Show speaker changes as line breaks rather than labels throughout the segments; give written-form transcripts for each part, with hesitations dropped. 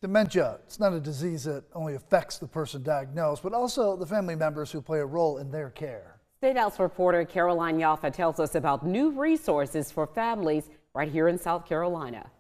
Dementia, it's not a disease that only affects the person diagnosed, but also the family members who play a role in their care.
State House reporter Caroline Yaffa tells us about new resources for families right here in South Carolina.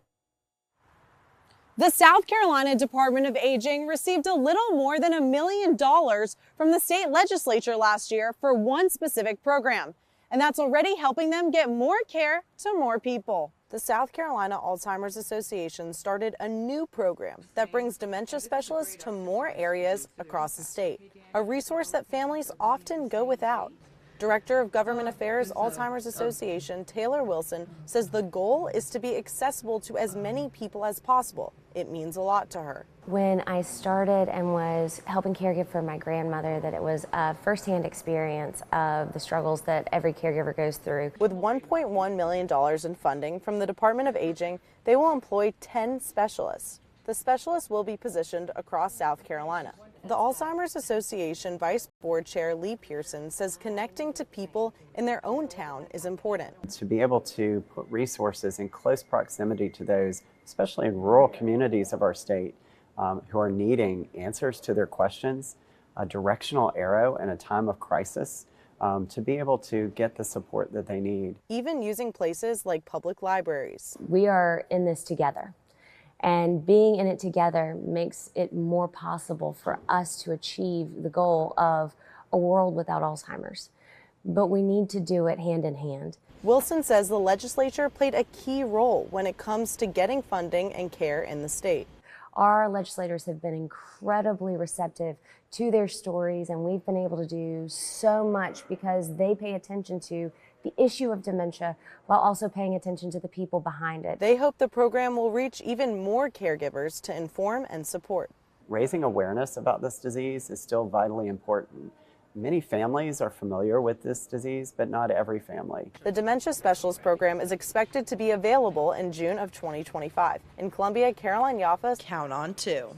The South Carolina Department of Aging received a little more than $1 million from the state legislature last year for one specific program, and that's already helping them get more care to more people. The South Carolina Alzheimer's Association started a new program that brings dementia specialists to more areas across the state, a resource that families often go without. Director of Government Affairs, Alzheimer's Association, Taylor Wilson, says the goal is to be accessible to as many people as possible. It means a lot to her.
When I started and was helping caregive for my grandmother, that it was a firsthand experience of the struggles that every caregiver goes through.
With $1.1 million in funding from the Department of Aging, they will employ 10 specialists. The specialists will be positioned across South Carolina. The Alzheimer's Association Vice Board Chair Lee Pearson says connecting to people in their own town is important.
To be able to put resources in close proximity to those, especially in rural communities of our state, who are needing answers to their questions, a directional arrow in a time of crisis, to be able to get the support that they need.
Even using places like public libraries.
We are in this together. And being in it together makes it more possible for us to achieve the goal of a world without Alzheimer's. But we need to do it hand in hand.
Wilson says the legislature played a key role when it comes to getting funding and care in the state.
Our legislators have been incredibly receptive to their stories, and we've been able to do so much because they pay attention to the issue of dementia while also paying attention to the people behind it.
They hope the program will reach even more caregivers to inform and support.
Raising awareness about this disease is still vitally important. Many families are familiar with this disease, but not every family.
The Dementia Specialist Program is expected to be available in June of 2025. In Columbia, Caroline Yaffa, Count on 2.